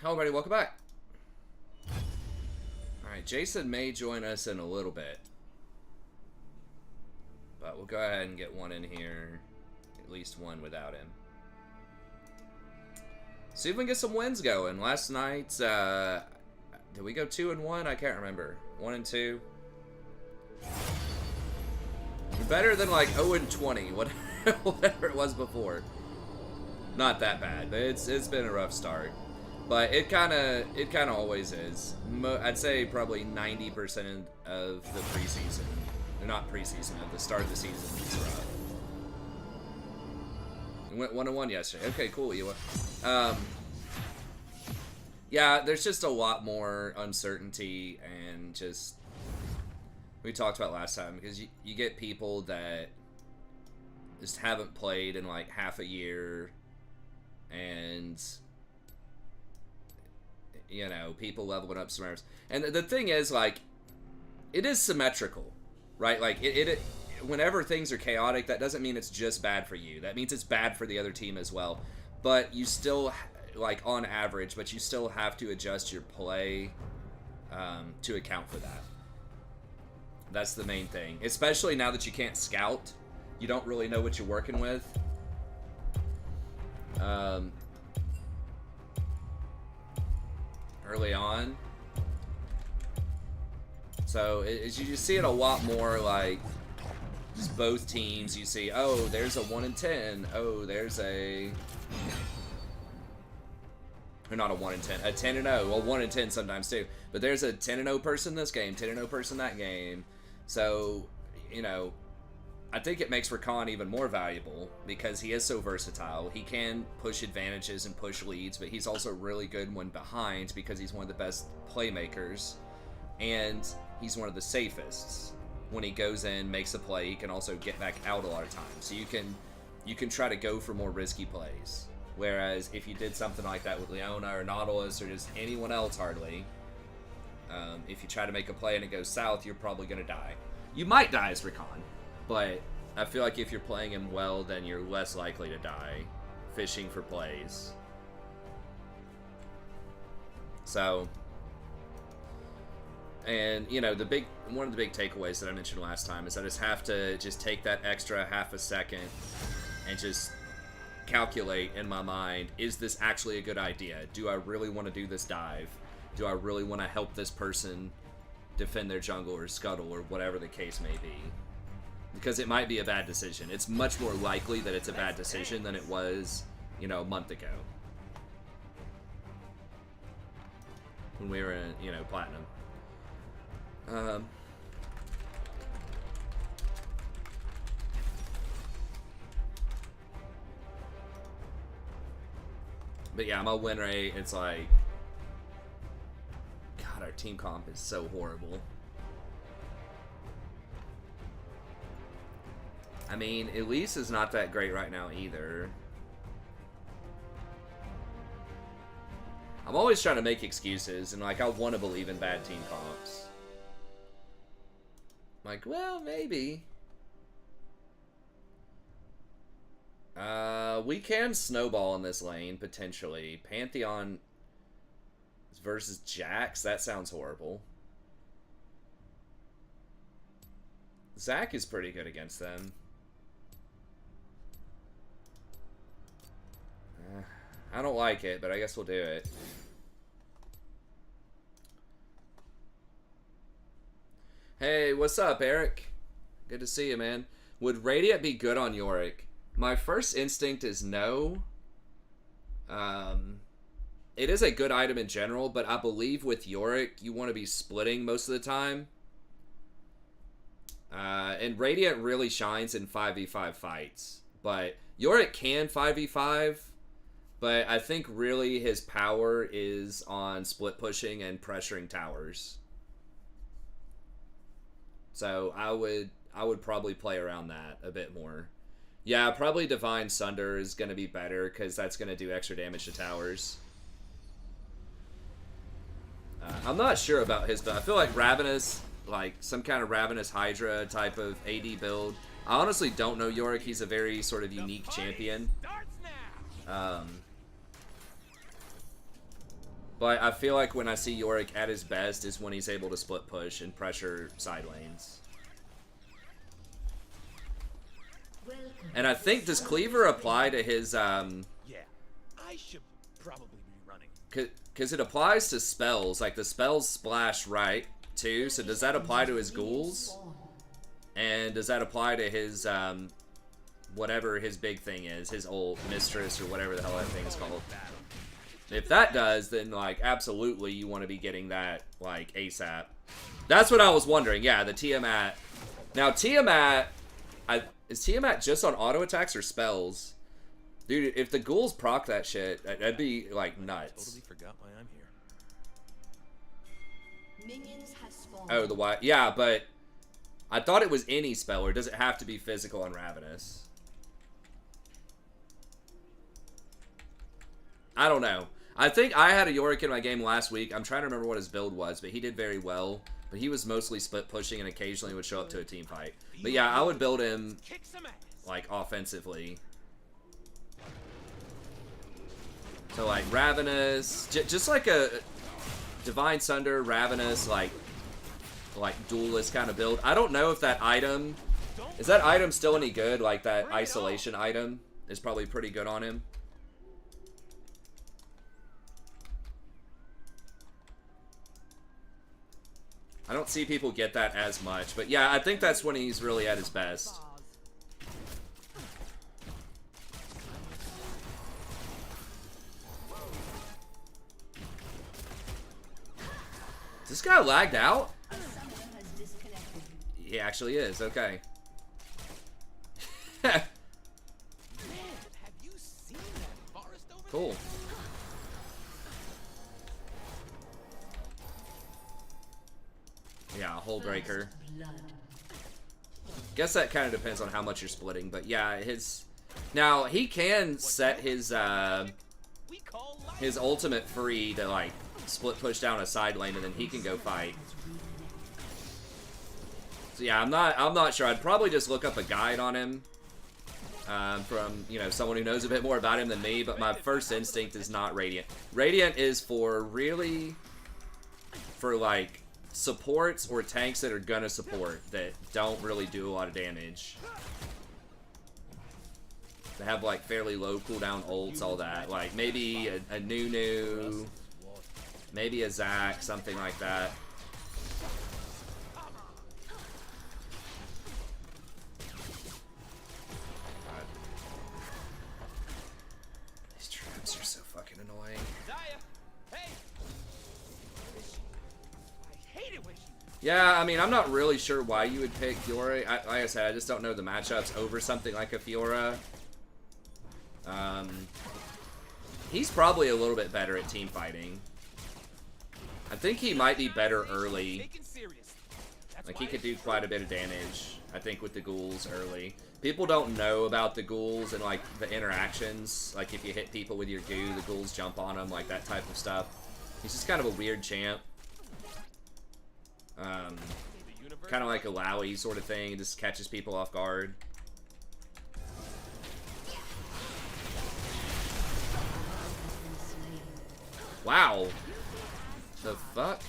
Alrighty, welcome back. Alright, Jason may join us in a little bit. But we'll go ahead and get one in here. At least one without him. See if we can get some wins going. Last night, did we go 2-1? I can't remember. 1-2. Better than like 0-20, whatever it was before. Not that bad, but it's been a rough start. But it kind of always is. I'd say probably 90% of the preseason, or not preseason, of the start of the season is rough. We went 1-1 yesterday. Okay, cool. Yeah, there's just a lot more uncertainty and just we talked about last time because you get people that just haven't played in like half a year, and you know, people leveling up some errors. And the thing is, like, it is symmetrical, right? Like it whenever things are chaotic, that doesn't mean it's just bad for you. That means it's bad for the other team as well. But you still, like, on average, but you still have to adjust your play to account for that. That's the main thing. Especially now that you can't scout. You don't really know what you're working with. Early on. So as you just see it a lot more, like, just both teams. You see, oh, there's a 1-10. Oh, there's a... Or not a 1-10, a 10-0. Well, 1-10 sometimes too. But there's a 10-0 person this game, 10-0 person that game. So, you know, I think it makes Rakan even more valuable because he is so versatile. He can push advantages and push leads, but he's also really good when behind because he's one of the best playmakers. And he's one of the safest. When he goes in, makes a play, he can also get back out a lot of times. So you can try to go for more risky plays. Whereas if you did something like that with Leona or Nautilus or just anyone else hardly, if you try to make a play and it goes south, you're probably going to die. You might die as Rakan, but I feel like if you're playing him well, then you're less likely to die fishing for plays. So, and, you know, one of the big takeaways that I mentioned last time is I just have to just take that extra half a second and just calculate in my mind, is this actually a good idea? Do I really want to do this dive? Do I really want to help this person defend their jungle or scuttle or whatever the case may be? Because it might be a bad decision. It's much more likely that it's a bad decision than it was, you know, a month ago. When we were in, you know, Platinum. But yeah, my win rate, it's like... God, our team comp is so horrible. I mean, Elise is not that great right now either. I'm always trying to make excuses, and like, I want to believe in bad team comps. I'm like, well, maybe. We can snowball in this lane, potentially. Pantheon versus Jax, that sounds horrible. Zac is pretty good against them. I don't like it, but I guess we'll do it. Hey, what's up, Eric? Good to see you, man. Would Radiant be good on Yorick? My first instinct is no. It is a good item in general, but I believe with Yorick, you want to be splitting most of the time. And Radiant really shines in 5v5 fights. But Yorick can 5v5, but I think really his power is on split pushing and pressuring towers. So I would probably play around that a bit more. Yeah, probably Divine Sunder is going to be better because that's going to do extra damage to towers. I'm not sure about his build. I feel like Ravenous, like some kind of Ravenous Hydra type of AD build. I honestly don't know Yorick. He's a very sort of unique champion. But I feel like when I see Yorick at his best is when he's able to split push and pressure side lanes. And I think, does Cleaver apply to his, Yeah, I should probably be running. Because it applies to spells. Like, the spells splash right, too. So does that apply to his ghouls? And does that apply to his, whatever his big thing is? His old mistress or whatever the hell that thing is called. If that does, then, like, absolutely you want to be getting that, like, ASAP. That's what I was wondering. Yeah, the Tiamat. Now, Tiamat... is Tiamat just on auto attacks or spells? Dude, if the ghouls proc that shit, that'd be, like, nuts. Totally forgot why I'm here. Minions have spawned. Oh, the Y. Yeah, but... I thought it was any spell, or does it have to be physical on Ravenous? I don't know. I think I had a Yorick in my game last week. I'm trying to remember what his build was, but he did very well. But he was mostly split pushing and occasionally would show up to a team fight. But yeah, I would build him, like, offensively. So, like, Ravenous. Just like a Divine Sunder, Ravenous, like duelist kind of build. I don't know if that item... Is that item still any good? Like, that isolation item is probably pretty good on him. I don't see people get that as much, but yeah, I think that's when he's really at his best. Is this guy lagged out? He actually is, okay. Cool. Yeah, Hull Breaker. Guess that kind of depends on how much you're splitting, but yeah, his... Now, he can set his ultimate free to, like, split push down a side lane, and then he can go fight. So yeah, I'm not sure. I'd probably just look up a guide on him from, you know, someone who knows a bit more about him than me, but my first instinct is not Radiant. Radiant is for really... for, like... supports or tanks that are gonna support that don't really do a lot of damage. They have like fairly low cooldown ults, all that. Like maybe a Nunu, maybe a Zac, something like that. God. These traps are so fucking annoying. Yeah, I mean, I'm not really sure why you would pick Fiora. Like I said, I just don't know the matchups over something like a Fiora. He's probably a little bit better at team fighting. I think he might be better early. Like, he could do quite a bit of damage, I think, with the ghouls early. People don't know about the ghouls and, like, the interactions. Like, if you hit people with your goo, the ghouls jump on them, like, that type of stuff. He's just kind of a weird champ. Kind of like a Lowy sort of thing. It just catches people off guard. Wow. The fuck?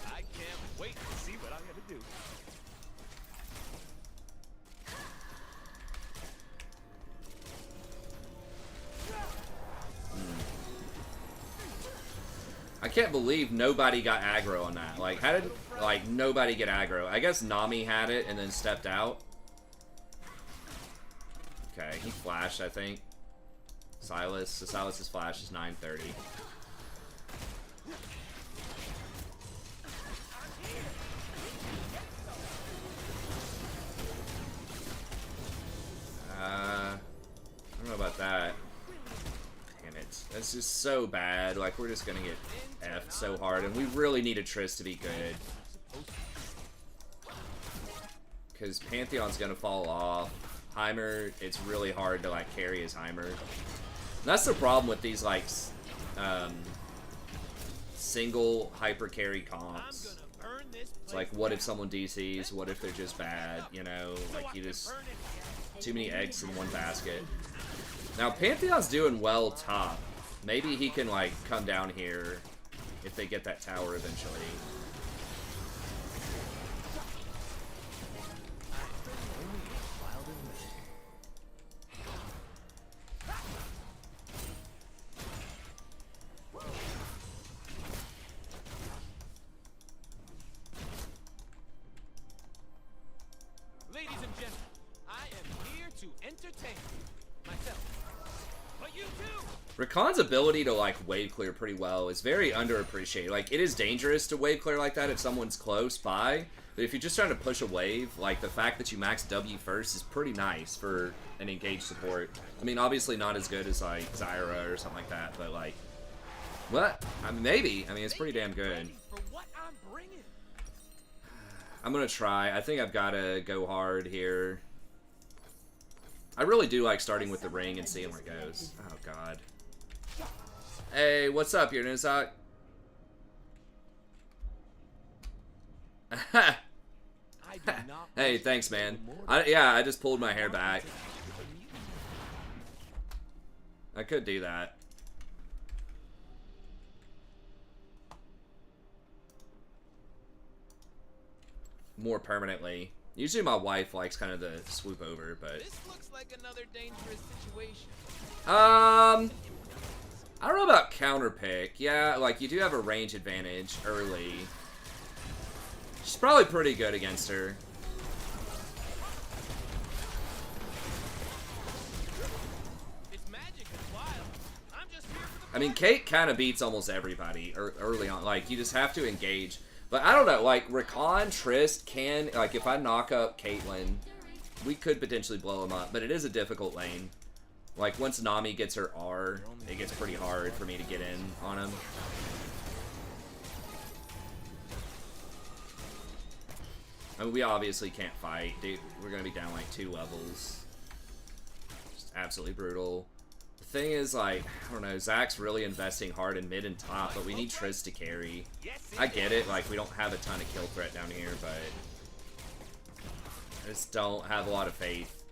I can't wait to see what I'm gonna do. I can't believe nobody got aggro on that. Like, how did, like, nobody get aggro? I guess Nami had it and then stepped out. Okay, he flashed, I think. Silas. So Silas's flash is 930. I don't know about that. Damn it. That's just so bad. Like, we're just gonna get F'd so hard. And we really need a Triss to be good. Because Pantheon's gonna fall off. Heimer, it's really hard to, like, carry his Heimer. And that's the problem with these, like, single hyper carry comps. It's like, what if someone DCs? What if they're just bad? You know, like, you just... Too many eggs in one basket. Now, Pantheon's doing well top. Maybe he can, like, come down here if they get that tower eventually. Ladies and gentlemen, I am here to entertain myself. But you too! Rakan's ability to, like, wave clear pretty well is very underappreciated. Like, it is dangerous to wave clear like that if someone's close by, but if you're just trying to push a wave, like, the fact that you max W first is pretty nice for an engaged support. I mean, obviously not as good as, like, Zyra or something like that, but, like, what? I mean, maybe. I mean, it's pretty damn good. For what I'm bringing. I'm gonna try. I think I've gotta go hard here. I really do like starting with the ring and seeing where it goes. Oh, God. Hey, what's up, your Nuzak? Hey, thanks, man. Yeah, I just pulled my hair back. I could do that. More permanently. Usually my wife likes kind of the swoop over, but... This looks like another dangerous situation. I don't know about counter pick. Yeah, like, you do have a range advantage early. She's probably pretty good against her. It's magic and wild. I'm just here for the I mean, Kate kind of beats almost everybody early on. Like, you just have to engage. But I don't know, like, Rakan, Trist can... Like, if I knock up Caitlyn, we could potentially blow him up. But it is a difficult lane. Like, once Nami gets her R, it gets pretty hard for me to get in on him. I mean, we obviously can't fight. Dude, we're going to be down, like, 2 levels. Just absolutely brutal. The thing is, like, I don't know, Zach's really investing hard in mid and top, but we need Triss to carry. I get it, like, we don't have a ton of kill threat down here, but I just don't have a lot of faith.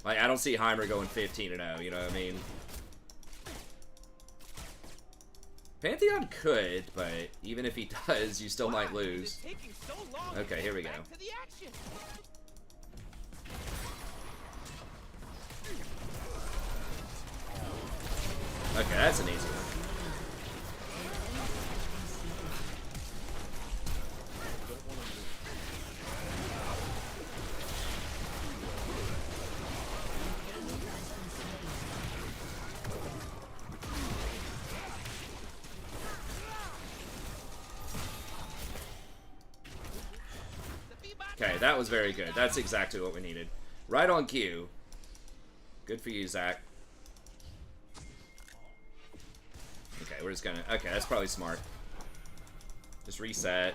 Like, I don't see Heimer going 15-0, you know what I mean? Pantheon could, but even if he does, you still might lose. Okay, here we go. Okay, that's an easy one. Okay, that was very good. That's exactly what we needed. Right on cue. Good for you, Zach. Okay, we're just gonna... Okay, that's probably smart. Just reset.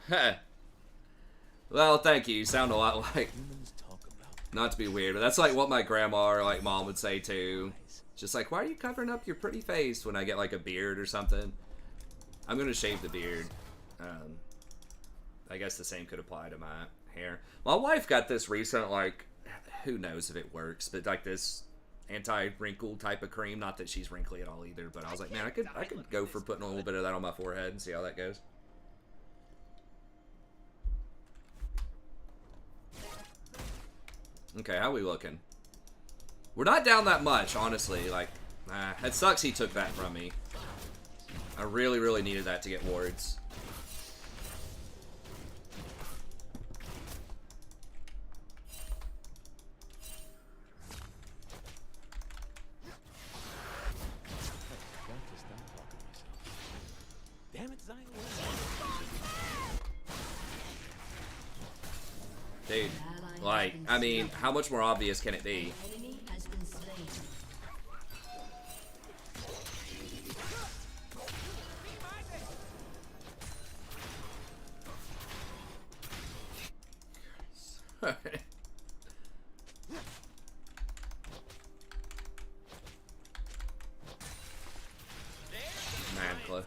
Heh. Well, thank you. You sound a lot like... Not to be weird, but that's like what my grandma or like mom would say too. Just like, why are you covering up your pretty face when I get like a beard or something? I'm gonna shave the beard. I guess the same could apply to my hair. My wife got this recent, like, who knows if it works, but like this anti-wrinkle type of cream. Not that she's wrinkly at all either, but I was like, man, I could go for putting a little bit of that on my forehead and see how that goes. Okay, how we looking? We're not down that much, honestly. Like, it sucks he took that from me. I really, really needed that to get wards. Damn it, Zion. Dude, like, I mean, how much more obvious can it be? Man, Cliff.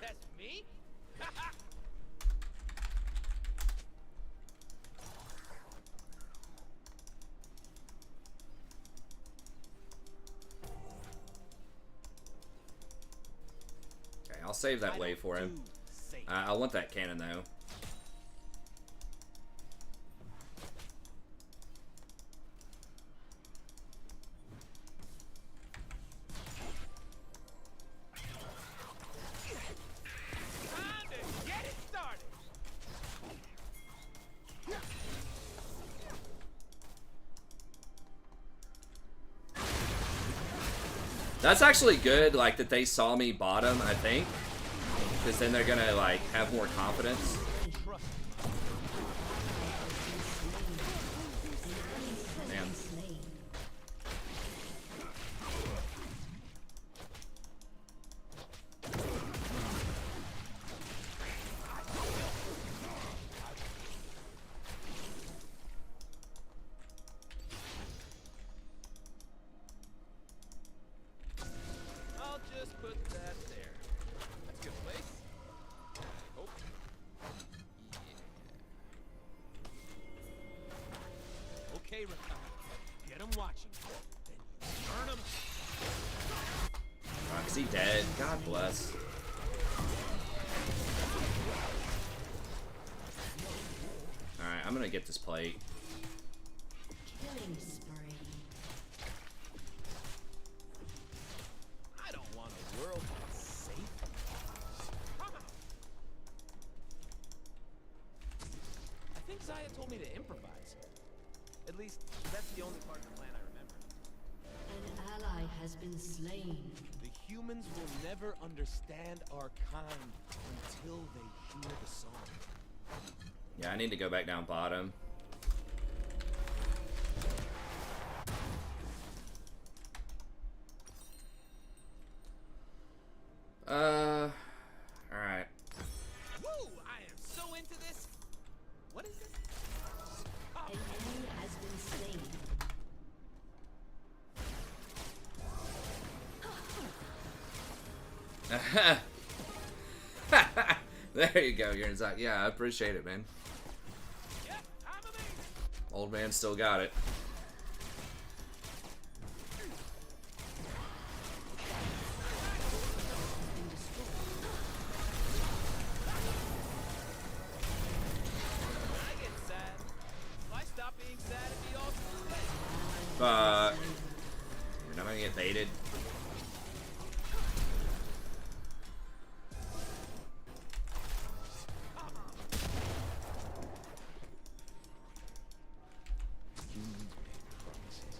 save that wave for him. I want that cannon though. That's actually good, like, that they saw me bottom, I think. Because then they're gonna, like, have more confidence. Man. Rakan. Get him watching. Then burn him. Roxy dead. God bless. Alright, I'm gonna get this plate. Killing spree. I don't want a world that's safe. Come on. I think Zaya told me to improvise. At least, that's the only part of the plan I remember. An ally has been slain. The humans will never understand our kind until they hear the song. Yeah, I need to go back down bottom. Alright. Woo! I am so into this. What is this? An enemy has been slain. There you go, you're inside. Yeah, I appreciate it, man. Yeah, I'm amazing. Old man still got it. I get sad. If I stop being sad, it'd be all too late. You're not gonna get baited. Humans made promises.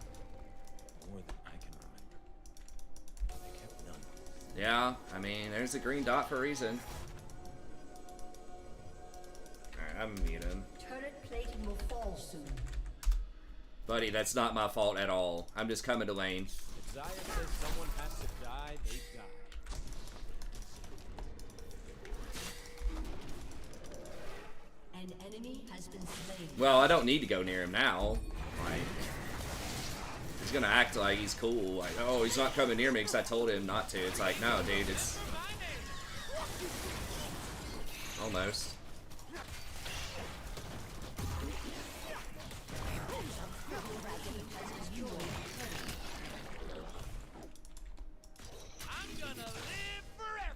More than I can remember. They kept none. Yeah, I mean, there's a green dot for a reason. Alright, I'm gonna mute him. Turret plating will fall soon. Buddy, that's not my fault at all. I'm just coming to lane. If Zaya says someone has to die, they die. An enemy has been slain. Well, I don't need to go near him now. Like, he's gonna act like he's cool. Like, oh, he's not coming near me because I told him not to. It's like, no, dude, it's almost. I'm gonna live forever.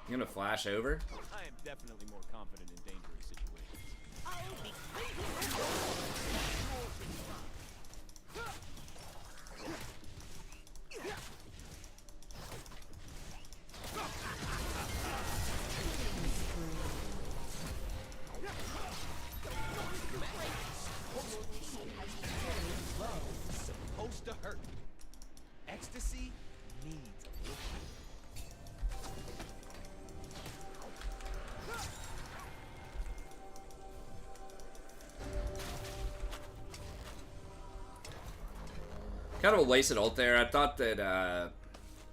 You gonna flash over? I am definitely more confident in dangerous situations. Supposed to hurt. Ecstasy needs a little hit. Kind of a wasted ult there. I thought that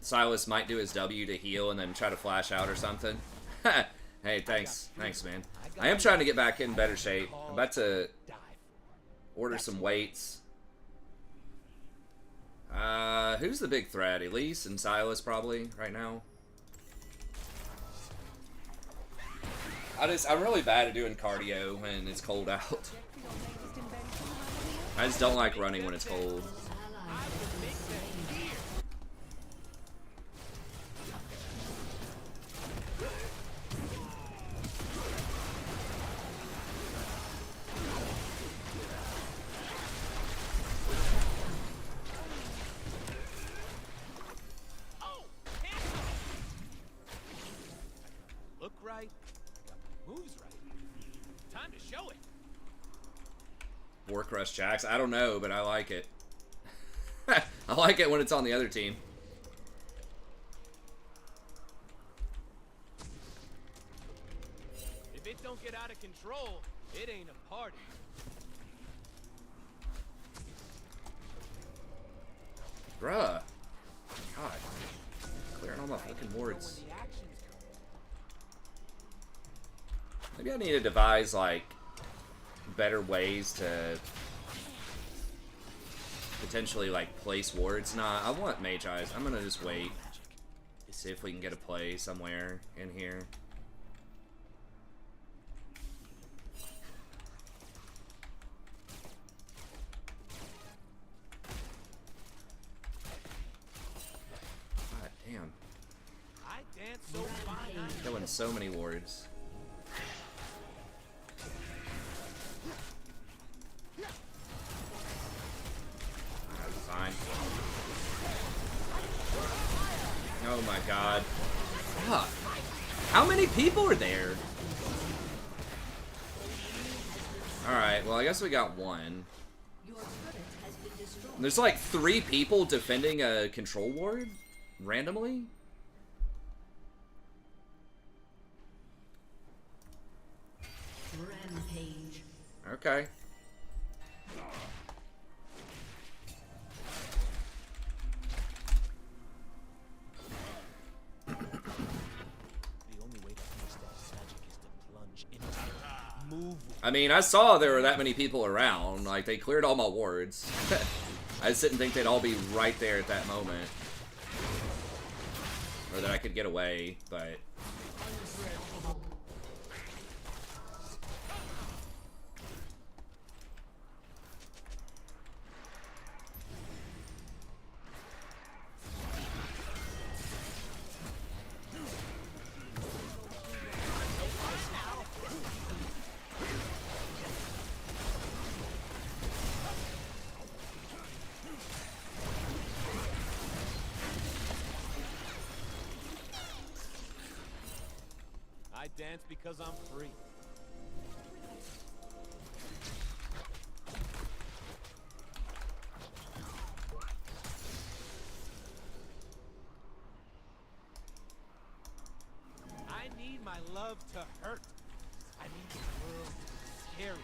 Silas might do his W to heal and then try to flash out or something. Hey, thanks. Thanks, man. I am trying to get back in better shape. I'm about to order some weights. Who's the big threat? Elise and Silas probably right now. I'm really bad at doing cardio when it's cold out. I just don't like running when it's cold. Look right, moves right. Time to show it. War Crush Jax. I don't know, but I like it. I like it when it's on the other team. If it don't get out of control, it ain't a party. Bruh. God. Clearing all my fucking wards. Maybe I need to devise, like, better ways to potentially, like, place wards. Nah, I want Mage Eyes. I'm gonna just wait. See if we can get a play somewhere in here. God damn. I dance so fine. Killing so many wards. Fine. Oh my god. Fuck. How many people are there? Alright, well I guess we got one. There's like 3 people defending a control ward? Randomly? Rampage. Okay. I mean, I saw there were that many people around. Like, they cleared all my wards. I just didn't think they'd all be right there at that moment. Or that I could get away, but... I dance because I'm free. I need my love to hurt. I need the world to scare me.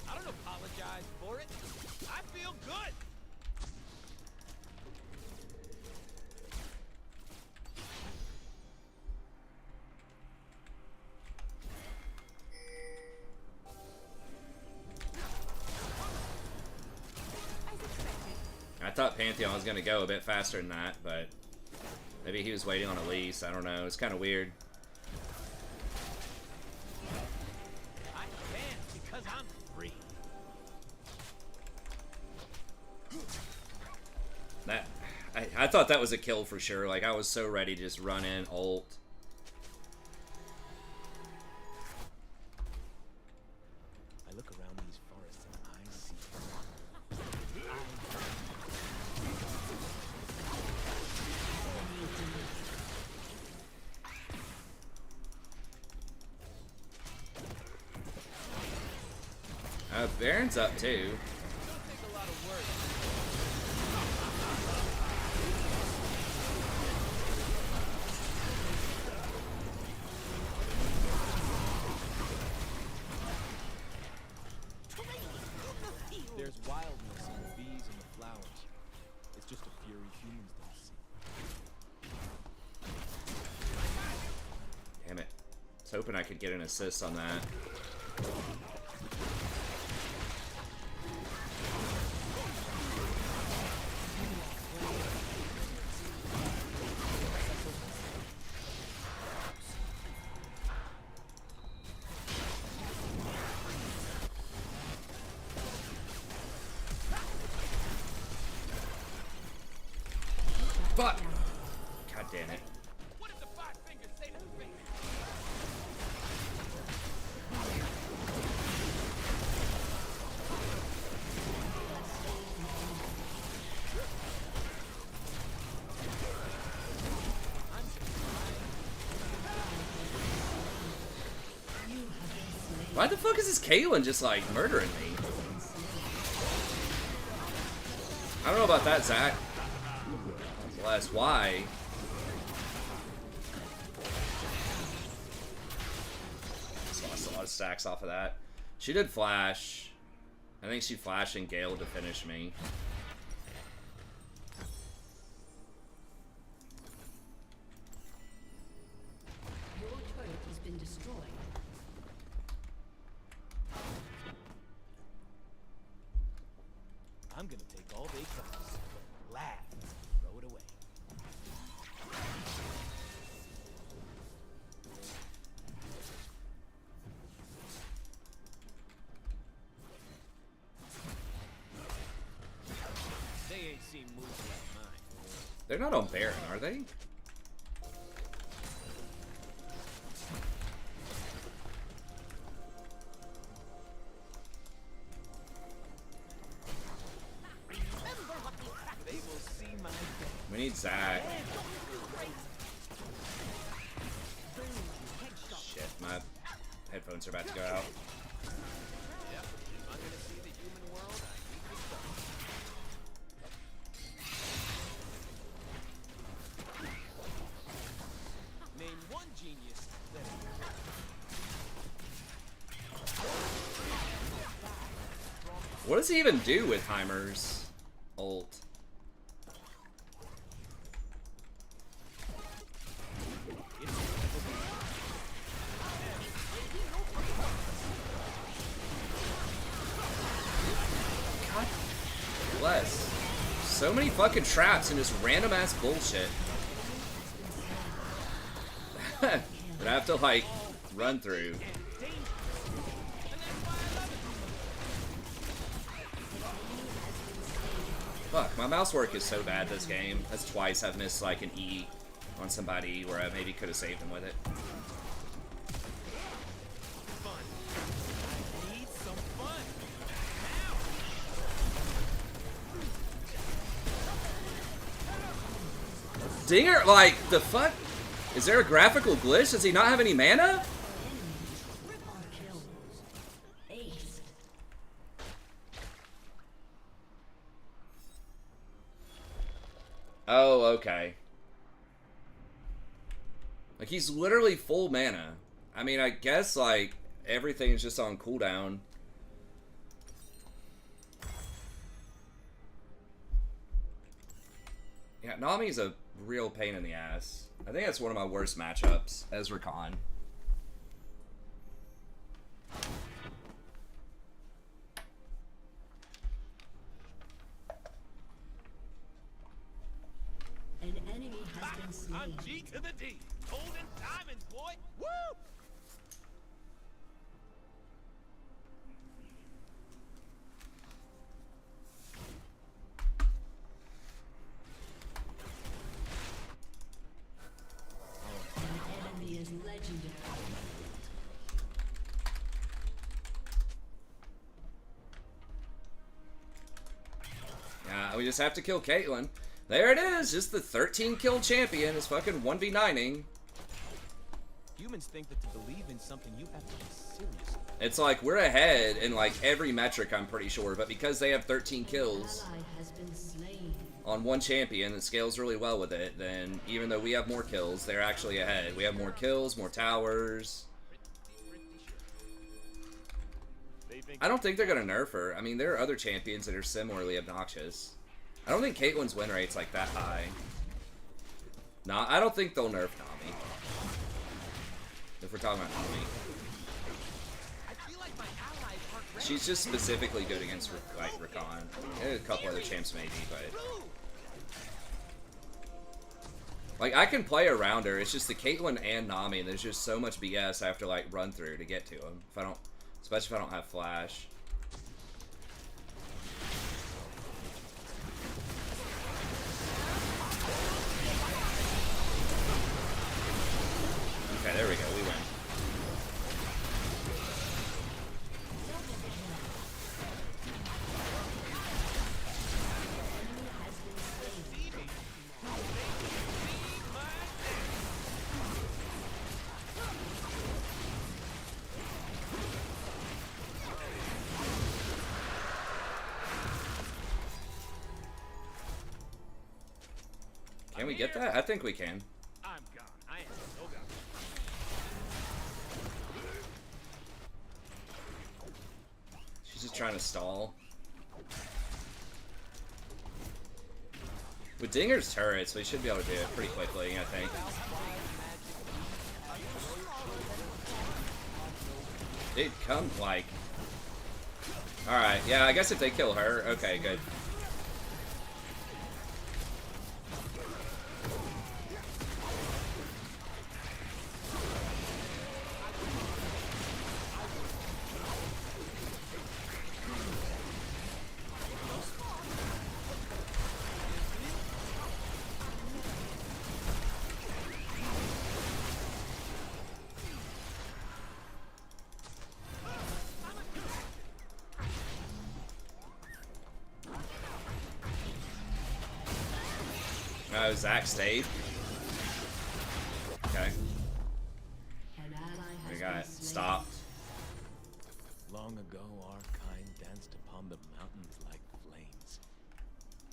I don't apologize for it. I feel good. I thought Pantheon was going to go a bit faster than that, but maybe he was waiting on Elise. I don't know. It's kind of weird. I dance because I'm free. That I thought that was a kill for sure. Like, I was so ready to just run in, ult. I look around these forests and I see. Baron's up too. There's wildness in the bees and the flowers. It's just a fury humans don't see. Damn it. was hoping I could get an assist on that. Fuck! God damn it. What did the five fingers say to me? Why the fuck is this Caitlyn just like murdering me? I don't know about that, Zach. Less why? Just lost a lot of stacks off of that. She did flash. I think she flashed and Gale to finish me. Your turret has been destroyed. I'm gonna take all they comes. Laugh. Throw it away. They ain't seen moves like mine. They're not on Baron, are they? They will see my day. We need Zach. Shit, my headphones are about to go out. Yep. If I'm gonna see the human world, I need to start. Name one genius that What does he even do with Heimer's ult? God bless. So many fucking traps and just random ass bullshit. That I have to like run through. Fuck, my mouse work is so bad this game. That's twice I've missed like an E on somebody where I maybe could have saved him with it. fun. I need some fun. Dinger, like, the fuck? Is there a graphical glitch? Does he not have any mana? Triple kills. Ace. Oh, okay. Like, he's literally full mana. I mean, I guess, like, everything is just on cooldown. Yeah, Nami's a real pain in the ass. I think that's one of my worst matchups as Rakan. An enemy has been I'm slain. G to the D. Golden diamonds, boy. Woo! An enemy is legendary. Yeah, we just have to kill Caitlyn. There it is, just the 13 kill champion is fucking 1v9ing. Humans think that to believe in something you have to be serious. It's like we're ahead in like every metric, I'm pretty sure, but because they have 13 kills Ally has been slain. on one champion that scales really well with it, then even though we have more kills, they're actually ahead. We have more kills, more towers. They think I don't think they're gonna nerf her. I mean, there are other champions that are similarly obnoxious. I don't think Caitlyn's win rate's like that high. Nah, I don't think they'll nerf Nami. The if we're talking about Nami. I feel like my allies aren't ready. She's just specifically good against like Rakan. And a couple other champs maybe, but like I can play around her. It's just the Caitlyn and Nami. There's just so much BS I have to like run through to get to them. If I don't, especially if I don't have flash. Okay, there we go. We win. Can we get that? I think we can. I'm gone. I am so gone. She's just trying to stall. With Dinger's turrets, we should be able to do it pretty quickly, I think. Dude, come, like... Alright, yeah, I guess if they kill her, okay, good. Oh, Zach stayed. Okay. We got it. Stopped. Long ago, our kind danced upon the mountains like flames.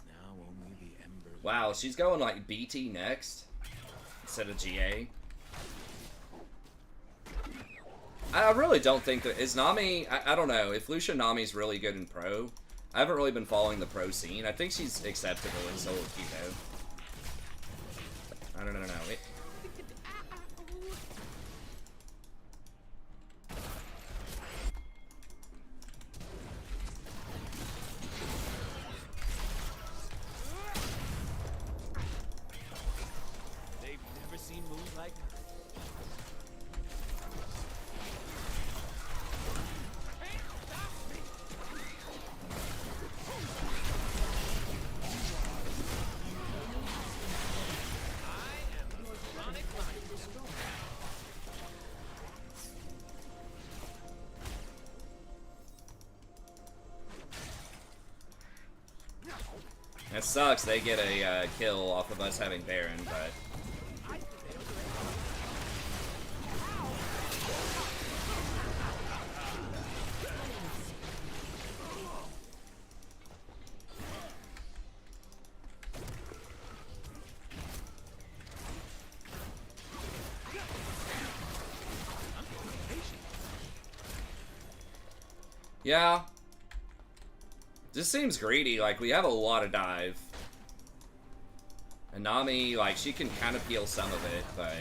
Now only the embers. Wow, she's going like BT next instead of GA. I really don't think that is Nami. I don't know if Lucia Nami's really good in pro. I haven't really been following the pro scene. I think she's acceptable in solo queue though. I don't know. They've never seen moves like her. That sucks. They get a kill off of us having Baron, but. Yeah. This seems greedy. Like, we have a lot of dive. And Nami, like, she can kind of peel some of it, but...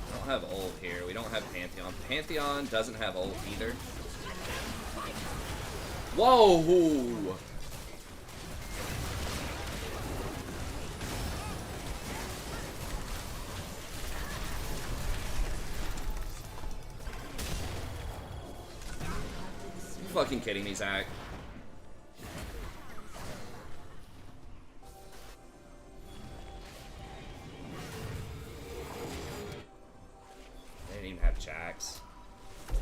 I don't have ult here. We don't have Pantheon. Pantheon doesn't have ult either. Whoa! Fucking kidding me, Zach. They didn't even have Jax.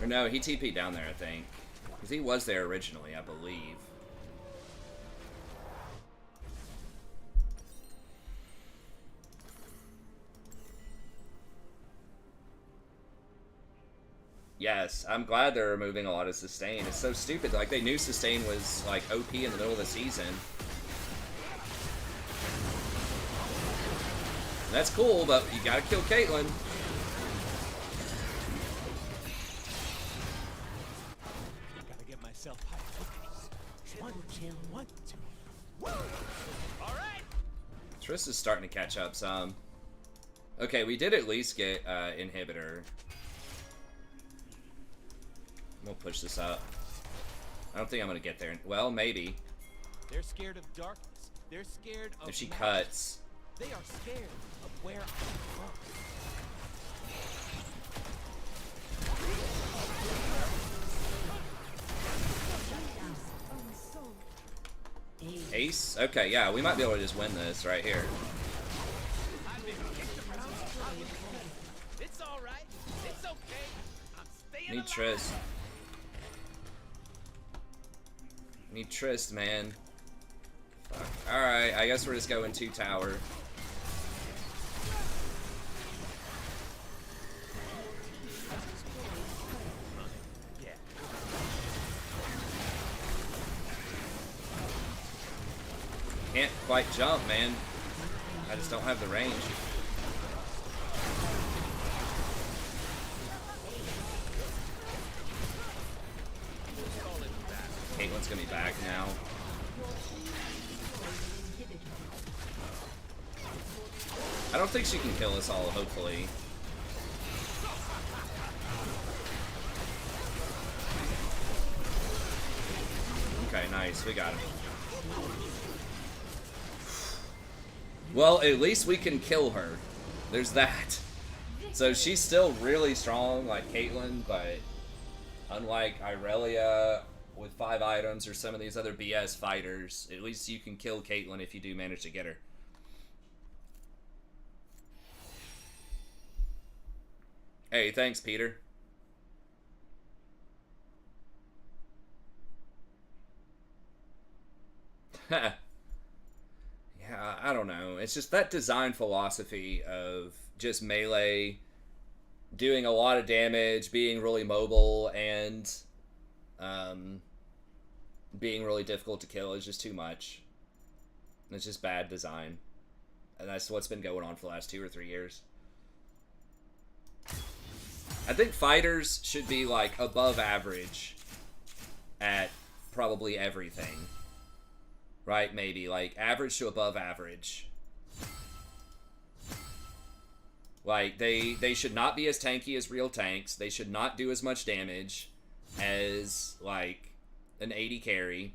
Or no, he TP'd down there, I think. Because he was there originally, I believe. Yes, I'm glad they're removing a lot of sustain. It's so stupid. Like, they knew sustain was, like, OP in the middle of the season. That's cool, but you gotta kill Caitlyn. Gotta get myself high. 1, 2, 1, 2. All right. Triss is starting to catch up some. Okay, we did at least get inhibitor. We'll push this up. I don't think I'm gonna get there. Well, maybe. They're scared of darkness. They're scared of If she magic. cuts. They are scared of where I'm from. Ace? Okay, yeah, we might be able to just win this right here. I've been kicked around. It's all right. It's okay. I'm staying Need alive. Triss. Need Triss, man. Fuck. Alright, I guess we're just going 2 tower. Can't quite jump, man. I just don't have the range. Caitlyn's gonna be back now. I don't think she can kill us all, hopefully. Okay, nice. We got him. Well, at least we can kill her. There's that. So she's still really strong, like Caitlyn, but unlike Irelia with 5 items or some of these other BS fighters, at least you can kill Caitlyn if you do manage to get her. Hey, thanks, Peter. Yeah, I don't know. It's just that design philosophy of just melee, doing a lot of damage, being really mobile, and being really difficult to kill is just too much. It's just bad design. And that's what's been going on for the last 2 or 3 years. I think fighters should be, like, above average at probably everything. Right? Maybe. Like, average to above average. Like, they should not be as tanky as real tanks. They should not do as much damage as, like, an 80 carry.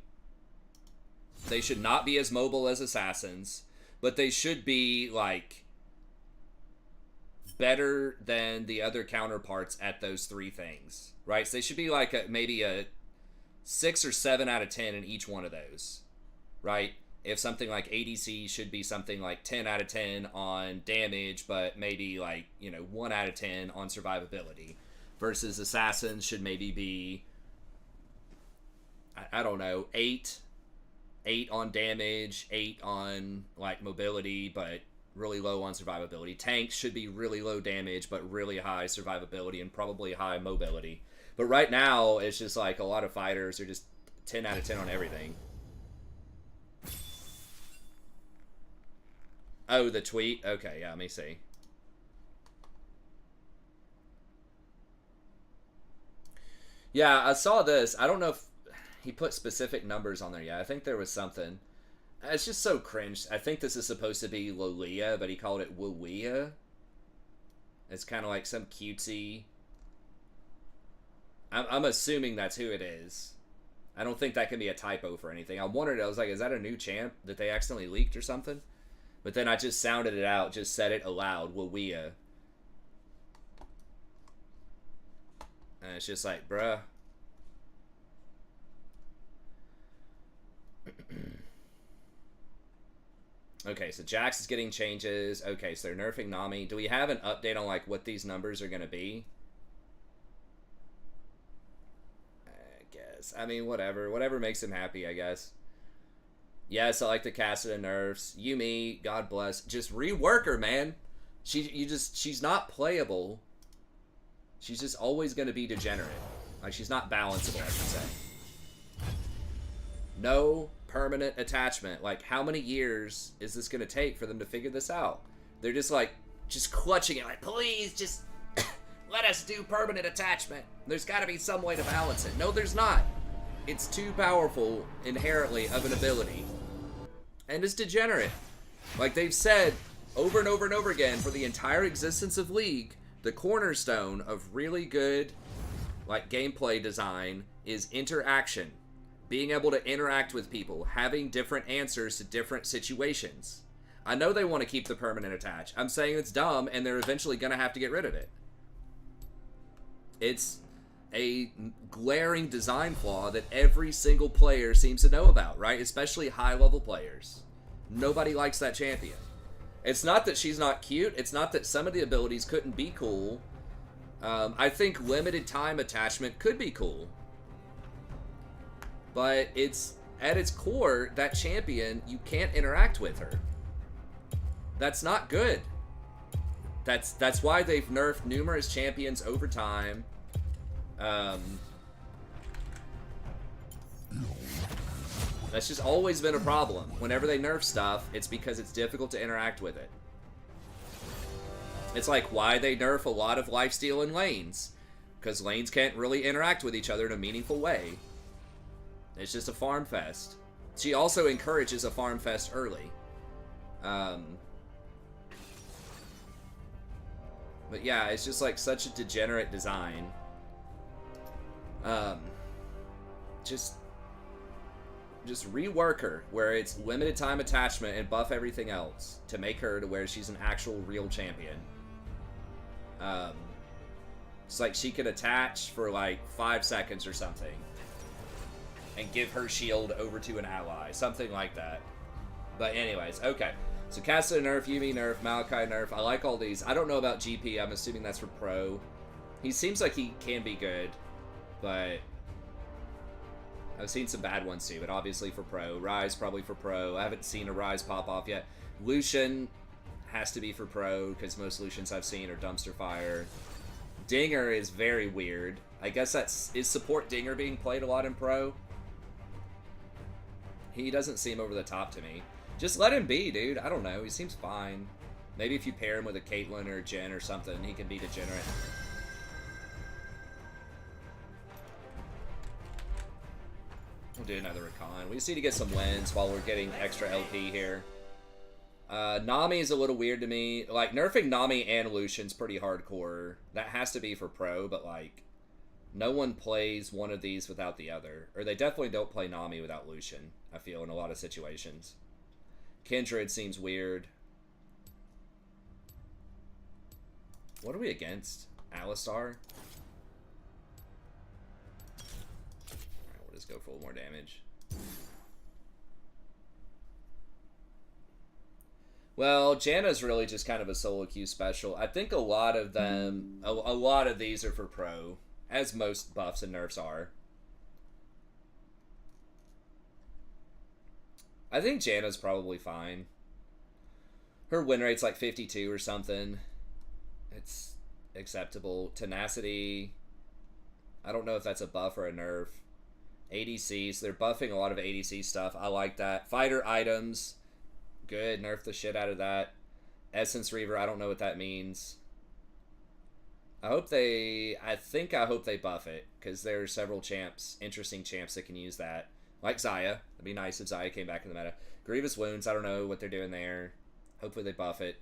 They should not be as mobile as assassins. But they should be, like, better than the other counterparts at those 3 things. Right? So they should be, like, maybe a 6 or 7 out of 10 in each one of those. Right? If something like ADC should be something like 10 out of 10 on damage, but maybe like, 1 out of 10 on survivability. Versus assassins should maybe be, I don't know, 8 on damage, 8 on like mobility, but really low on survivability. Tanks should be really low damage, but really high survivability and probably high mobility. But right now, it's just like a lot of fighters are just 10 out of 10 on everything. Oh, the tweet? Okay, yeah, let me see. Yeah, I saw this. I don't know if he put specific numbers on there yet. I think there was something. It's just so cringe. I think this is supposed to be Lolia, but he called it Wawia. It's kind of like some cutesy. I'm assuming that's who it is. I don't think that can be a typo for anything. I wondered, I was like, is that a new champ that they accidentally leaked or something? But then I just sounded it out, just said it aloud, Wawia. And it's just like, bruh. Okay, so Jax is getting changes. Okay, so they're nerfing Nami. Do we have an update on, like, what these numbers are going to be? I guess. I mean, whatever. Whatever makes him happy, I guess. Yes, I like the Cassidy nerfs. Yumi, God bless. Just rework her, man. She's not playable. She's just always going to be degenerate. Like, she's not balanceable, I should say. No permanent attachment. Like, how many years is this going to take for them to figure this out? They're just, like, just clutching it. Like, please, just let us do permanent attachment. There's got to be some way to balance it. No, there's not. It's too powerful, inherently, of an ability. And it's degenerate. Like they've said over and over and over again for the entire existence of League, the cornerstone of really good like gameplay design is interaction. Being able to interact with people, having different answers to different situations. I know they want to keep the permanent attach. I'm saying it's dumb and they're eventually going to have to get rid of it. It's a glaring design flaw that every single player seems to know about, right? Especially high-level players. Nobody likes that champion. It's not that she's not cute. It's not that some of the abilities couldn't be cool. I think limited time attachment could be cool. But it's, at its core, that champion, you can't interact with her. That's not good. That's why they've nerfed numerous champions over time. That's just always been a problem. Whenever they nerf stuff, it's because it's difficult to interact with it. It's like why they nerf a lot of lifesteal in lanes. Because lanes can't really interact with each other in a meaningful way. It's just a farm fest. She also encourages a farm fest early. But yeah, it's just like such a degenerate design. Just rework her where it's limited time attachment and buff everything else to make her to where she's an actual real champion. It's like she could attach for like 5 seconds or something and give her shield over to an ally, something like that. But anyways, okay. So Kassa nerf, Yuumi nerf, Maokai nerf. I like all these. I don't know about GP. I'm assuming that's for pro. He seems like he can be good, but I've seen some bad ones too, but obviously for pro. Ryze probably for pro. I haven't seen a Ryze pop off yet. Lucian has to be for pro, because most Lucians I've seen are dumpster fire. Dinger is very weird. I guess is support Dinger being played a lot in pro? He doesn't seem over the top to me. Just let him be, dude. I don't know. He seems fine. Maybe if you pair him with a Caitlyn or a Jen or something, he can be degenerate. We'll do another Rakan. We just need to get some wins while we're getting extra LP here. Nami is a little weird to me. Like, nerfing Nami and Lucian's pretty hardcore. That has to be for pro, but like, no one plays one of these without the other. Or they definitely don't play Nami without Lucian, I feel, in a lot of situations. Kindred seems weird. What are we against? Alistar? Alright, we'll just go for a little more damage. Well, Janna's really just kind of a solo queue special. I think a lot of them, a lot of these are for pro, as most buffs and nerfs are. I think Janna's probably fine. Her win rate's like 52 or something. It's acceptable. Tenacity, I don't know if that's a buff or a nerf. ADCs, they're buffing a lot of ADC stuff. I like that. Fighter items, good. Nerf the shit out of that. Essence Reaver, I don't know what that means. I hope they buff it, because there are several champs, interesting champs that can use that. Like Xayah. It'd be nice if Xayah came back in the meta. Grievous Wounds, I don't know what they're doing there. Hopefully they buff it.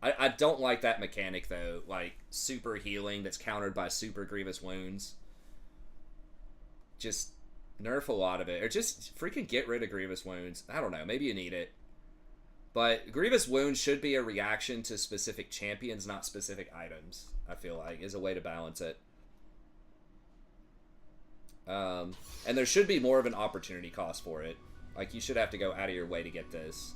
I don't like that mechanic, though. Like, super healing that's countered by super Grievous Wounds. Just nerf a lot of it. Or just freaking get rid of Grievous Wounds. I don't know. Maybe you need it. But Grievous Wounds should be a reaction to specific champions, not specific items, I feel like, is a way to balance it. And there should be more of an opportunity cost for it. Like, you should have to go out of your way to get this.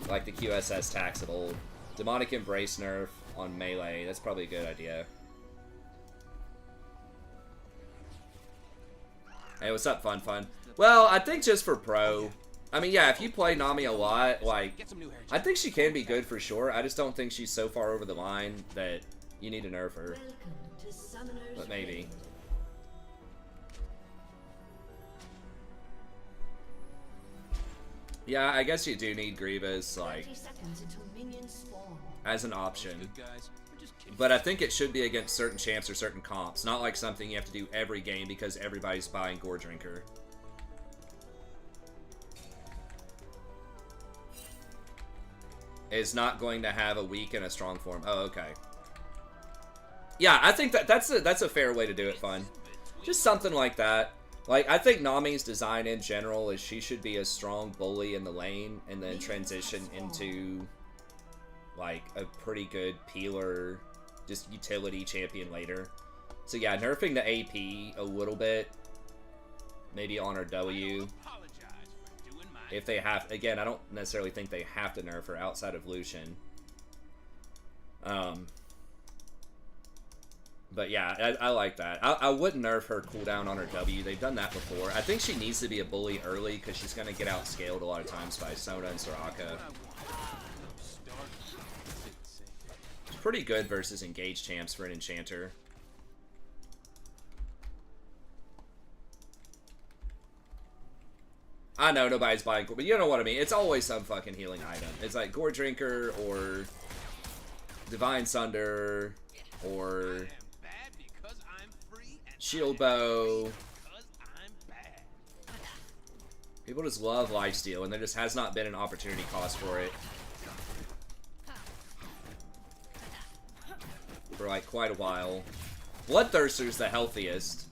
Like the QSS tax of old. Demonic Embrace nerf on melee. That's probably a good idea. Hey, what's up, Fun? Well, I think just for pro. I mean, yeah, if you play Nami a lot, like, I think she can be good for sure. I just don't think she's so far over the line that you need to nerf her. But maybe. Yeah, I guess you do need Grievous, like, as an option. But I think it should be against certain champs or certain comps, not like something you have to do every game because everybody's buying Gore Drinker. is not going to have a weak and a strong form. Oh, okay. Yeah, I think that's a fair way to do it, Fun. Just something like that. Like, I think Nami's design in general is she should be a strong bully in the lane and then transition into, like, a pretty good peeler, just utility champion later. So yeah, nerfing the AP a little bit, maybe on her W. If they have, again, I don't necessarily think they have to nerf her outside of Lucian. But yeah, I like that. I wouldn't nerf her cooldown on her W. They've done that before. I think she needs to be a bully early because she's going to get outscaled a lot of times by Sona and Soraka. It's pretty good versus engaged champs for an enchanter. I know nobody's buying, but you know what I mean. It's always some fucking healing item. It's like Gore Drinker or Divine Sunder or Shield Bow. People just love lifesteal, and there just has not been an opportunity cost for it for like quite a while. Bloodthirster's the healthiest.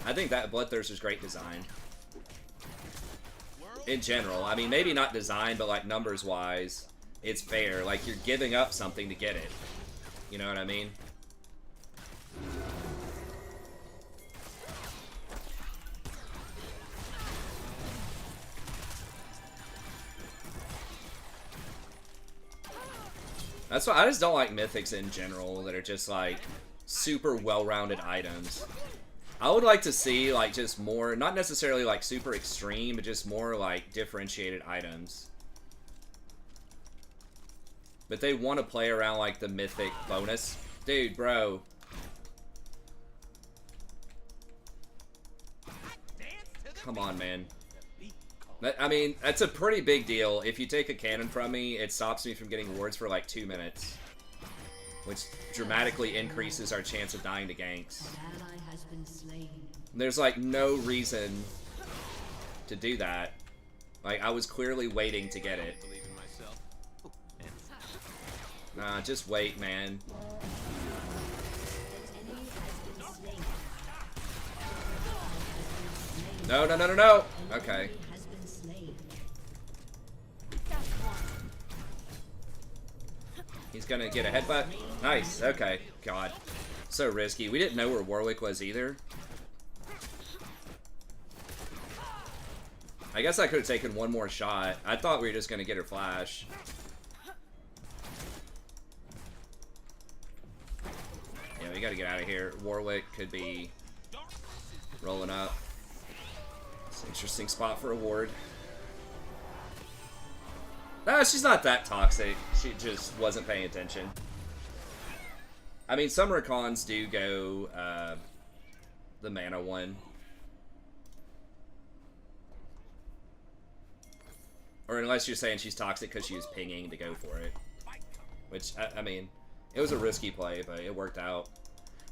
I think that Bloodthirster's great design. In general, I mean, maybe not design, but like numbers wise, it's fair. Like, you're giving up something to get it. You know what I mean? That's why I just don't like mythics in general that are just like super well-rounded items. I would like to see, like, just more, not necessarily, like, super extreme, but just more, like, differentiated items. But they want to play around, like, the mythic bonus. Dude, bro. Come on, man. I mean, that's a pretty big deal. If you take a cannon from me, it stops me from getting wards for, like, 2 minutes. Which dramatically increases our chance of dying to ganks. There's like no reason to do that. Like, I was clearly waiting to get it. Nah, just wait, man. No, no, no, no, no! Okay. He's gonna get a headbutt. Nice, okay. God. So risky. We didn't know where Warwick was either. I guess I could have taken one more shot. I thought we were just gonna get her flash. Yeah, we gotta get out of here. Warwick could be rolling up. It's an interesting spot for a ward. No, she's not that toxic. She just wasn't paying attention. I mean, some Rakans do go the mana one. Or unless you're saying she's toxic because she was pinging to go for it. Which, I mean, it was a risky play, but it worked out.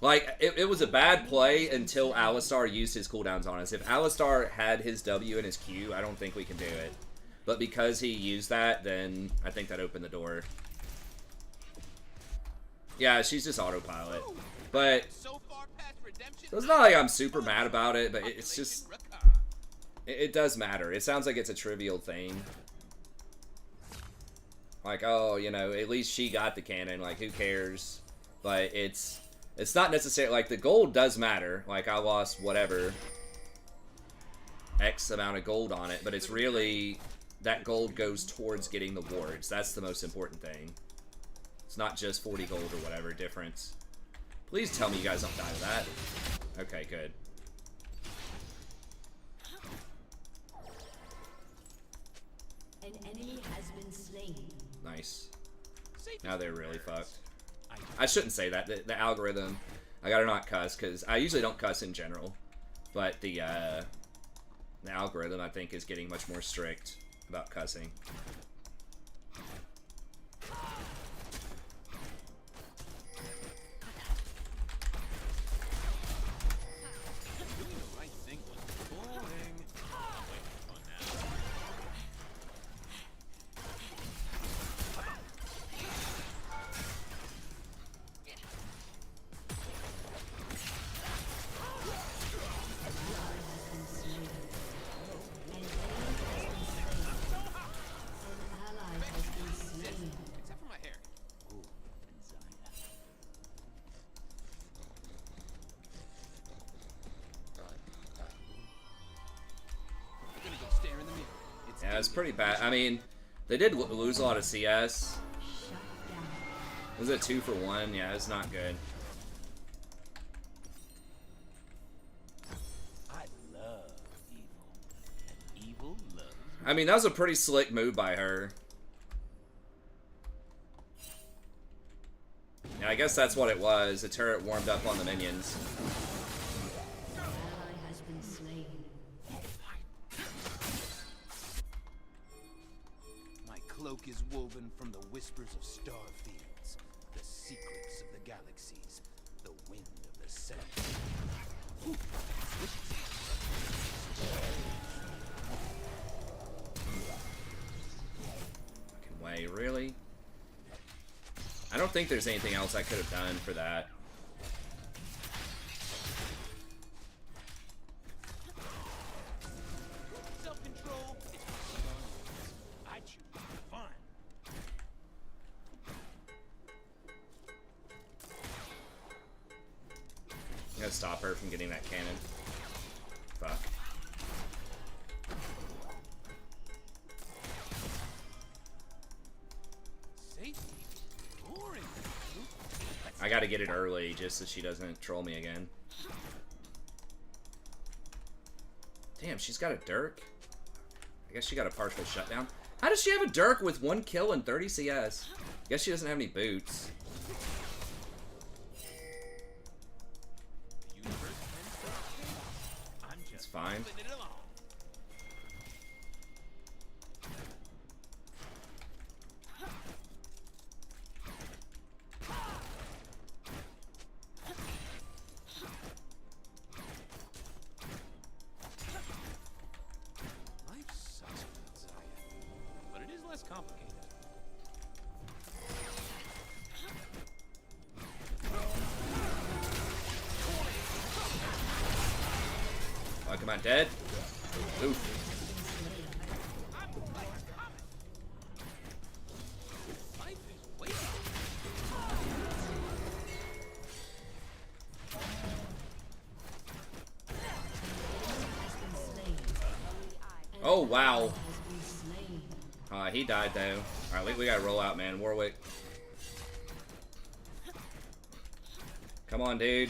Like, it was a bad play until Alistar used his cooldowns on us. If Alistar had his W and his Q, I don't think we can do it. But because he used that, then I think that opened the door. Yeah, she's just autopilot. But so it's not like I'm super mad about it, but it's just... It does matter. It sounds like it's a trivial thing. Like, oh, you know, at least she got the cannon. Like, who cares? But it's not necessarily... Like, the gold does matter. Like, I lost whatever X amount of gold on it. But it's really... That gold goes towards getting the wards. That's the most important thing. It's not just 40 gold or whatever difference. Please tell me you guys don't die to that. Okay, good. An enemy has been slain. Nice. Now they're really fucked. I shouldn't say that. The algorithm, I gotta not cuss, because I usually don't cuss in general. But the algorithm, I think, is getting much more strict about cussing. it's pretty bad. I mean, they did lose a lot of CS. Was it 2 for 1? Yeah, it's not good. I love evil, and evil loves. I mean, that was a pretty slick move by her. Yeah, I guess that's what it was. The turret warmed up on the minions. My cloak is woven from the whispers of star fields, the secrets of the galaxies, the wind of the sun. Fucking way, really? I don't think there's anything else I could have done for that. Self-control. I choose fun. I'm gonna stop her from getting that cannon. Fuck. I gotta get it early just so she doesn't troll me again. Damn, she's got a Dirk? I guess she got a partial shutdown. How does she have a Dirk with 1 kill and 30 CS? I guess she doesn't have any boots. It's fine. Complicated. Fuck, am I dead? Oof. Oh, wow. He died, though. Alright, we gotta roll out, man. Warwick. Come on, dude.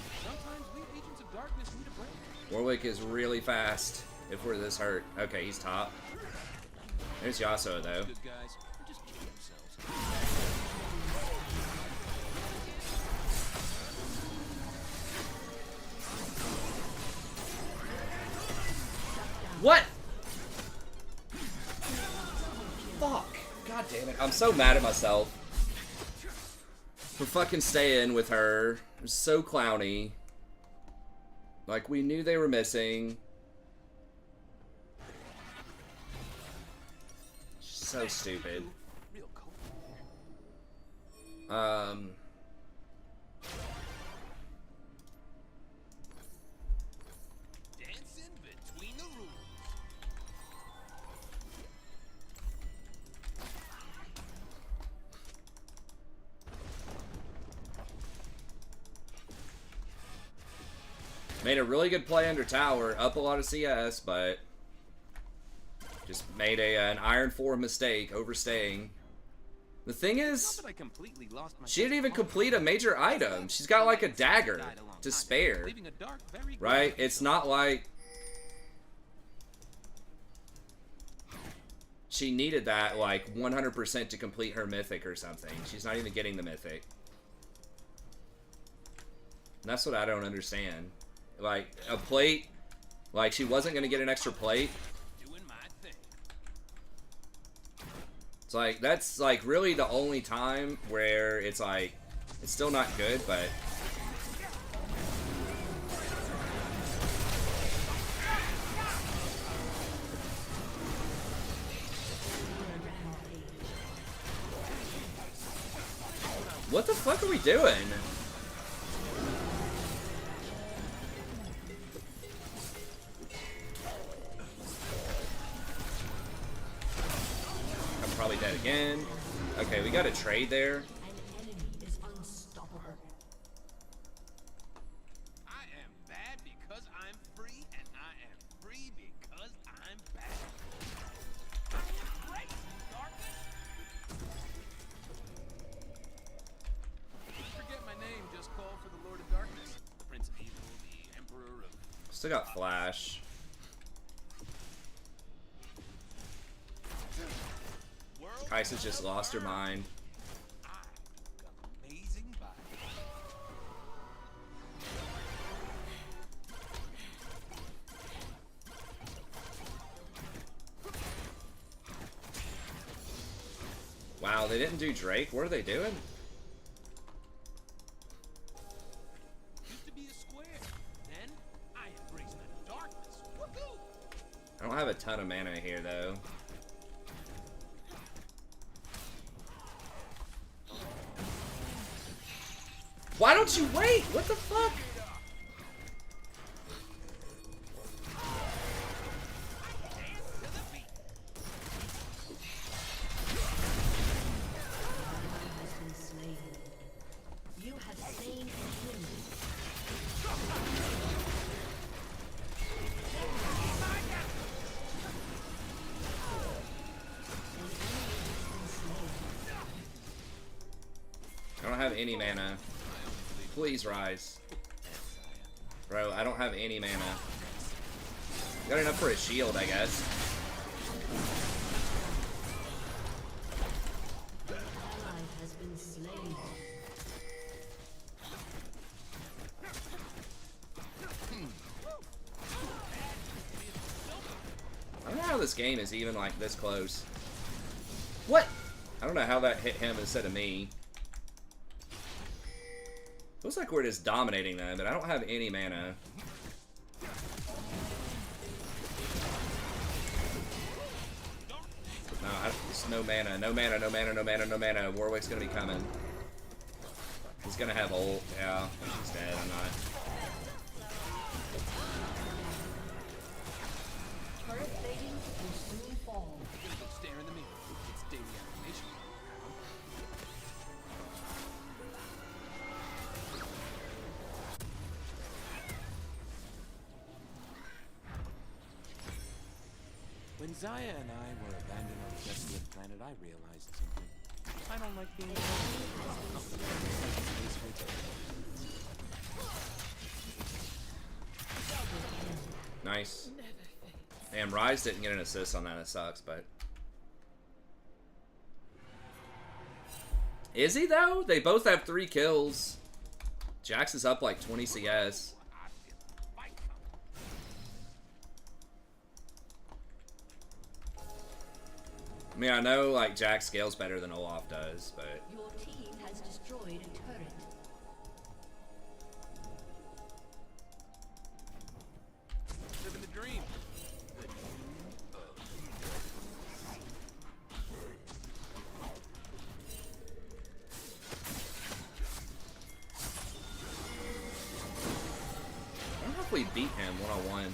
Warwick is really fast if we're this hurt. Okay, he's top. There's Yasuo, though. What? Fuck. God damn it. I'm so mad at myself for fucking staying with her. It was so clowny. Like, we knew they were missing. So stupid. Made a really good play under tower, up a lot of CS, but just made an Iron 4 mistake, overstaying. The thing is, she didn't even complete a major item. She's got like a dagger to spare, right? It's not like she needed that like 100% to complete her mythic or something. She's not even getting the mythic. And that's what I don't understand. Like, a plate, like, she wasn't going to get an extra plate. It's like, that's, like, really the only time where it's, like, it's still not good, but... What the fuck are we doing? Probably dead again. Okay, we got a trade there. An enemy is unstoppable. I am bad because I'm free, and I am free because I'm bad. Still got flash. Kai'Sa's just lost her mind. Amazing body. Wow, they didn't do Drake. What are they doing? Used to be a square. Then I embraced the darkness. Woohoo! I don't have a ton of mana here, though. Why don't you wait? What the fuck? You have slain an enemy. I don't have any mana. Please rise. Bro, I don't have any mana. Got enough for a shield, I guess. Ally has been slain. I don't know how this game is even like this close. What? I don't know how that hit him instead of me. Looks like we're just dominating them, but I don't have any mana. No, just no mana, no mana, no mana, no mana, no mana. Warwick's gonna be coming. He's gonna have ult. Yeah, he's dead. I'm not. Turret plating will soon fall. Gonna go stare in the mirror. It's daily animation. When Zaya and I were abandoned on a desolate planet, I realized something. I don't like being alone. Space for Nice. Damn, Ryze didn't get an assist on that. It sucks, but. Is he, though? They both have 3 kills. Jax is up like 20 CS. I mean, I know, like, Jax scales better than Olaf does, but... Your team has destroyed a turret. Living the dream. I don't know if we beat him one-on-one.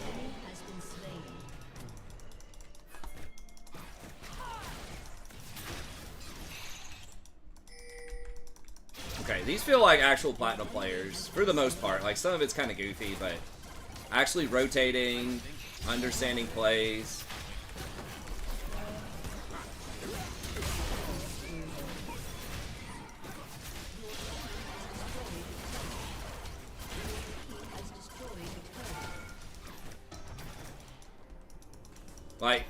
Enemy has been slain. Okay, these feel like actual Platinum players, for the most part. Like, some of it's kind of goofy, but actually rotating, understanding plays. Has destroyed a turret. Like,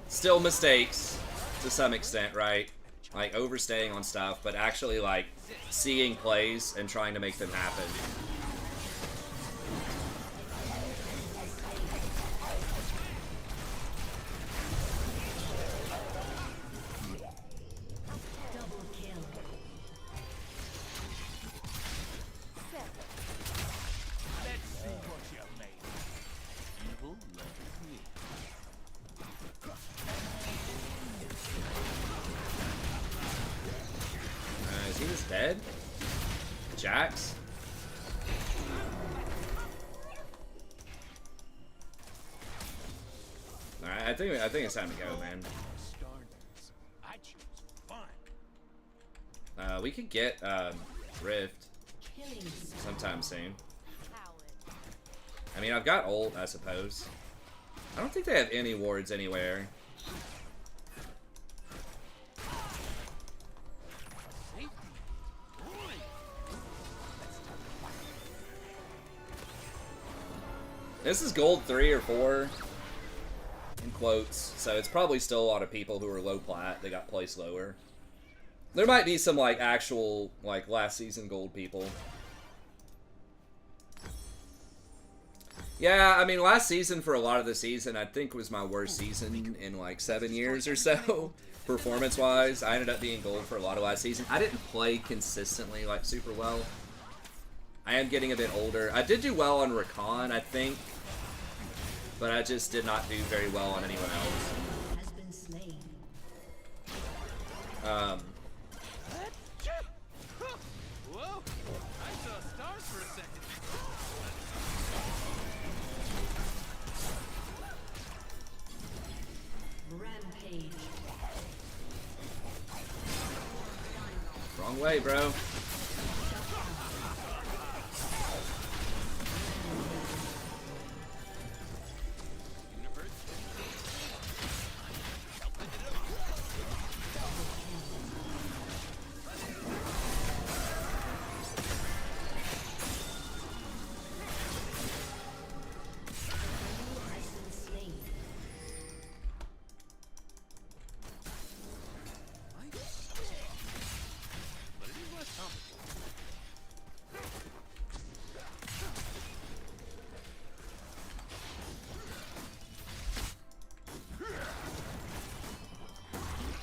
still mistakes to some extent, right? Like, overstaying on stuff, but actually, like, seeing plays and trying to make them happen. Double kill. Let's see what you made. evil loves me. Is he just dead? Jax? Alright, I think it's time to go, man. Stardust. I choose fun. We could get Rift Killing spree. sometime soon. I mean, I've got ult, I suppose. I don't think they have any wards anywhere. This is gold 3 or 4, in quotes, so it's probably still a lot of people who are low plat that got placed lower. There might be some, like, actual, like, last season gold people. Yeah, I mean, last season for a lot of the season, I think was my worst season in, like, 7 years or so, performance-wise. I ended up being gold for a lot of last season. I didn't play consistently, like, super well. I am getting a bit older. I did do well on Rakan, I think, but I just did not do very well on anyone else. Has been slain. Whoa! I saw stars for a second. Rampage. Wrong way, bro.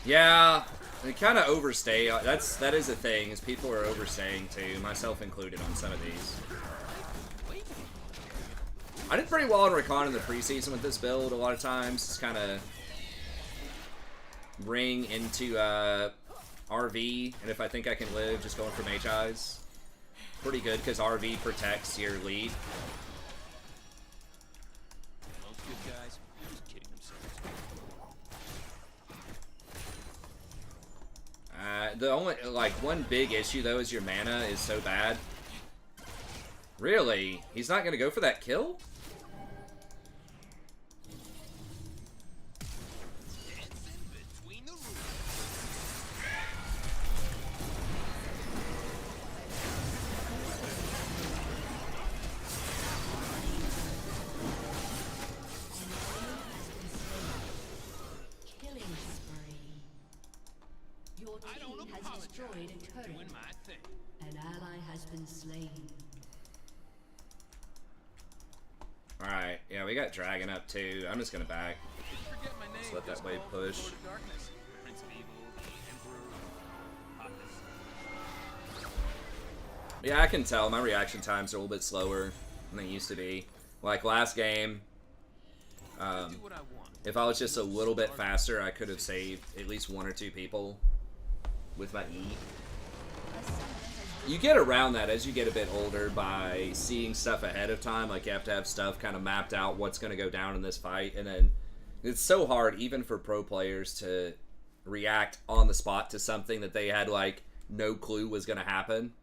Yeah, they kind of overstay. That is a thing, is people are overstaying too, myself included on some of these. I did pretty well on Rakan in the preseason with this build a lot of times. Just kind of ring into RV, and if I think I can live, just going for Mage Eyes. Pretty good, because RV protects your lead. Most good guys are just kidding themselves. The only, like, one big issue, though, is your mana is so bad. Really? He's not going to go for that kill? Dancing between the rules. Killing spree. Your team has destroyed a turret. Doing my thing. An ally has been slain. Alright, yeah, we got Dragon up too. I'm just gonna back. Forget my name. Just let that just wave call me push. Lord of Darkness, Prince of Evil, the Emperor of Hotness. Yeah, I can tell. My reaction times are a little bit slower than they used to be. Like last game, Do what I want. if I was just a little bit faster, I could have saved at least 1 or 2 people with my E. You get around that as you get a bit older by seeing stuff ahead of time. Like, you have to have stuff kind of mapped out what's going to go down in this fight. And then it's so hard, even for pro players, to react on the spot to something that they had, like, no clue was going to happen.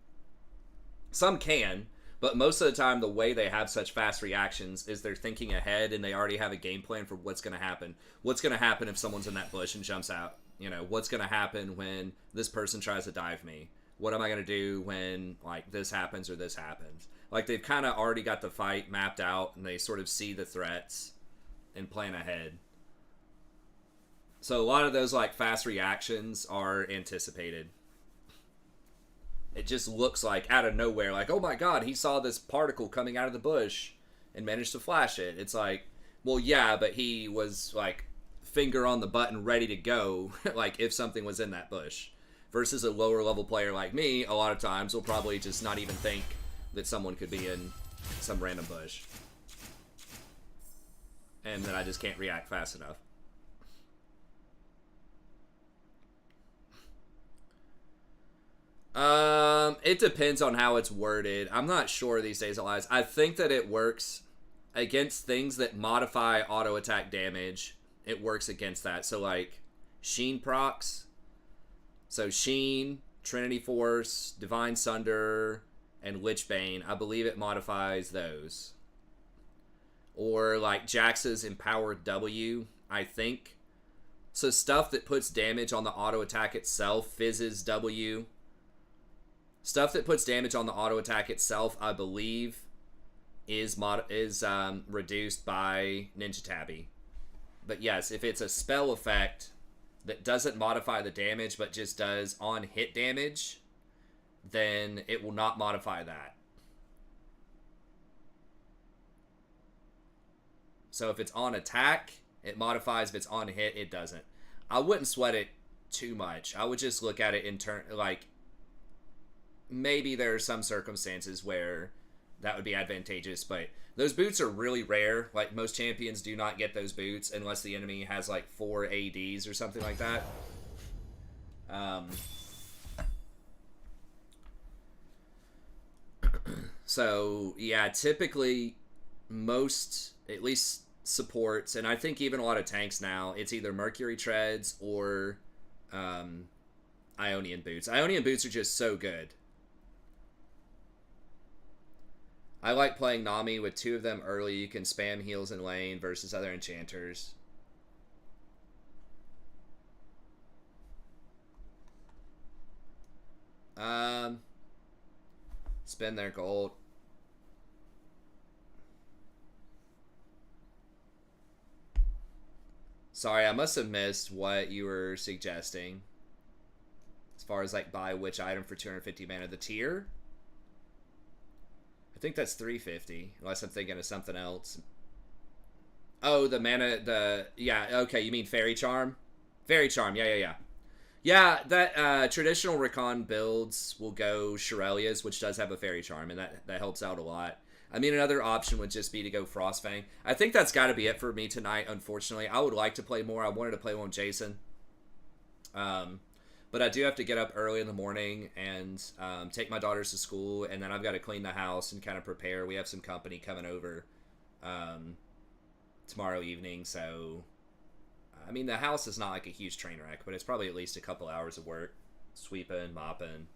Some can, but most of the time the way they have such fast reactions is they're thinking ahead and they already have a game plan for what's going to happen. What's going to happen if someone's in that bush and jumps out? You know, what's going to happen when this person tries to dive me? What am I going to do when, like, this happens or this happens? Like, they've kind of already got the fight mapped out, and they sort of see the threats and plan ahead. So a lot of those, like, fast reactions are anticipated. It just looks like, out of nowhere, like, oh my god, he saw this particle coming out of the bush and managed to flash it. It's like, well, yeah, but he was, like, finger on the button ready to go, like, if something was in that bush. Versus a lower level player like me, a lot of times will probably just not even think that someone could be in some random bush. And then I just can't react fast enough. It depends on how it's worded. I'm not sure these days, Elias. I think that it works against things that modify auto attack damage. It works against that. So, like, Sheen procs. So Sheen, Trinity Force, Divine Sunder, and Lichbane, I believe it modifies those. Or like Jax's Empowered W, I think. So stuff that puts damage on the auto attack itself, Fizz's W. Stuff that puts damage on the auto attack itself, I believe, is reduced by Ninja Tabby. But yes, if it's a spell effect that doesn't modify the damage but just does on hit damage, then it will not modify that. So if it's on attack, it modifies. If it's on hit, it doesn't. I wouldn't sweat it too much. I would just look at it in turn, like, maybe there are some circumstances where that would be advantageous, but those boots are really rare. Like, most champions do not get those boots unless the enemy has like 4 ADs or something like that. So yeah, typically most, at least supports, and I think even a lot of tanks now, it's either Mercury Treads or Ionian boots. Ionian boots are just so good. I like playing Nami with 2 of them early. You can spam heals in lane versus other enchanters. Spend their gold. Sorry, I must have missed what you were suggesting. As far as like buy which item for 250 mana. The tier? I think that's 350, unless I'm thinking of something else. Oh, the mana, yeah, okay, you mean Fairy Charm? Fairy Charm, yeah. Yeah, that, traditional Rakan builds will go Shirelia's, which does have a Fairy Charm, and that helps out a lot. I mean, another option would just be to go Frostfang. I think that's got to be it for me tonight, unfortunately. I would like to play more. I wanted to play one with Jason. But I do have to get up early in the morning and take my daughters to school, and then I've got to clean the house and kind of prepare. We have some company coming over tomorrow evening, so I mean, the house is not like a huge train wreck, but it's probably at least a couple hours of work, sweeping, mopping,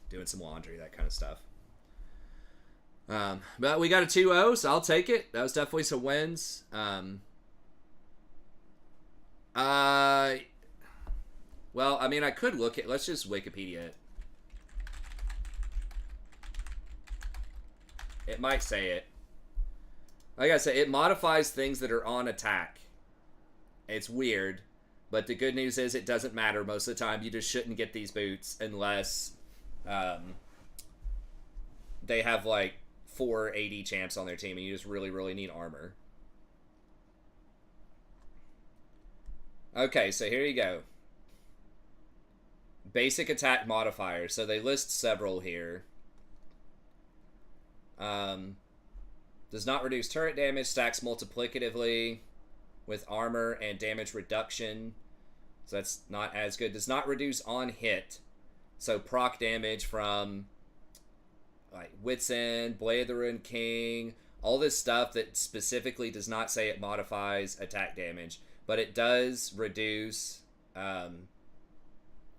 doing some laundry, that kind of stuff. But we got a 2-0, so I'll take it. That was definitely some wins. Well, I mean, I could look at... Let's just Wikipedia it. It might say it. Like I said, it modifies things that are on attack. It's weird. But the good news is it doesn't matter most of the time. You just shouldn't get these boots unless they have, like, 4 AD champs on their team and you just really, really need armor. Okay, so here you go. Basic attack modifiers. So they list several here. Does not reduce turret damage, stacks multiplicatively with armor and damage reduction. So that's not as good. Does not reduce on hit. So proc damage from like Wit's End, Blade of the Ruined King, all this stuff that specifically does not say it modifies attack damage. But it does reduce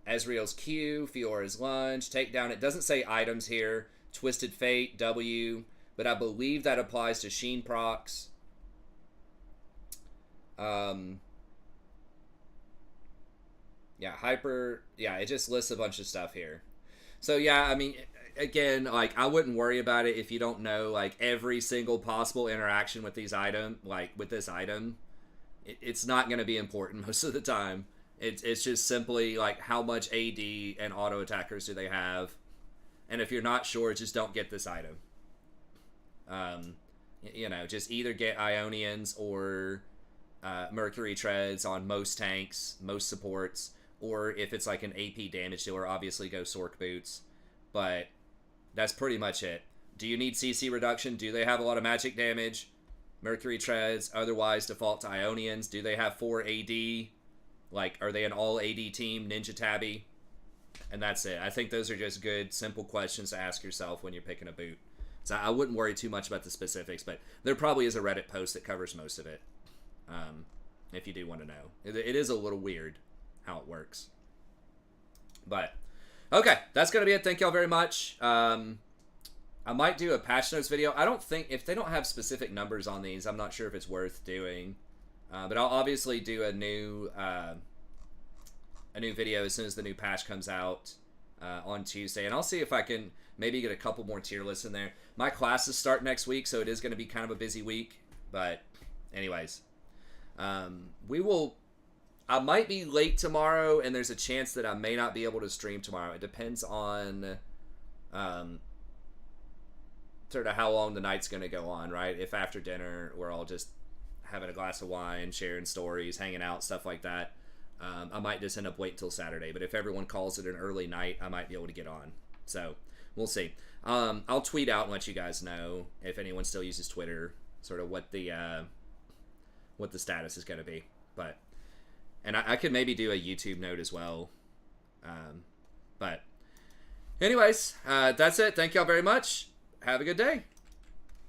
Ezreal's Q, Fiora's Lunge, Takedown. It doesn't say items here. Twisted Fate, W, but I believe that applies to Sheen procs. Yeah, Hyper, yeah, it just lists a bunch of stuff here. So yeah, I mean, again, like, I wouldn't worry about it if you don't know, like, every single possible interaction with these item, like, with this item. It's not going to be important most of the time. It's just simply, like, how much AD and auto attackers do they have. And if you're not sure, just don't get this item. You know, just either get Ionians or Mercury Treads on most tanks, most supports. Or if it's like an AP damage dealer, obviously go Sork Boots. But that's pretty much it. Do you need CC reduction? Do they have a lot of magic damage? Mercury Treads, otherwise default to Ionians. Do they have 4 AD? Like, are they an all AD team? Ninja Tabby? And that's it. I think those are just good, simple questions to ask yourself when you're picking a boot. So I wouldn't worry too much about the specifics, but there probably is a Reddit post that covers most of it. If you do want to know. It is a little weird how it works. But, okay, that's going to be it. Thank y'all very much. I might do a patch notes video. I don't think, if they don't have specific numbers on these, I'm not sure if it's worth doing. But I'll obviously do a new video as soon as the new patch comes out. on Tuesday, and I'll see if I can maybe get a couple more tier lists in there. My classes start next week, so it is going to be kind of a busy week. But anyways, we will. I might be late tomorrow, and there's a chance that I may not be able to stream tomorrow. It depends on sort of how long the night's going to go on, right? If after dinner we're all just having a glass of wine, sharing stories, hanging out, stuff like that, I might just end up waiting till Saturday. But if everyone calls it an early night, I might be able to get on. So we'll see. I'll tweet out and let you guys know if anyone still uses Twitter, sort of what the status is going to be. But and I could maybe do a YouTube note as well. But anyways, that's it. Thank y'all very much. Have a good day.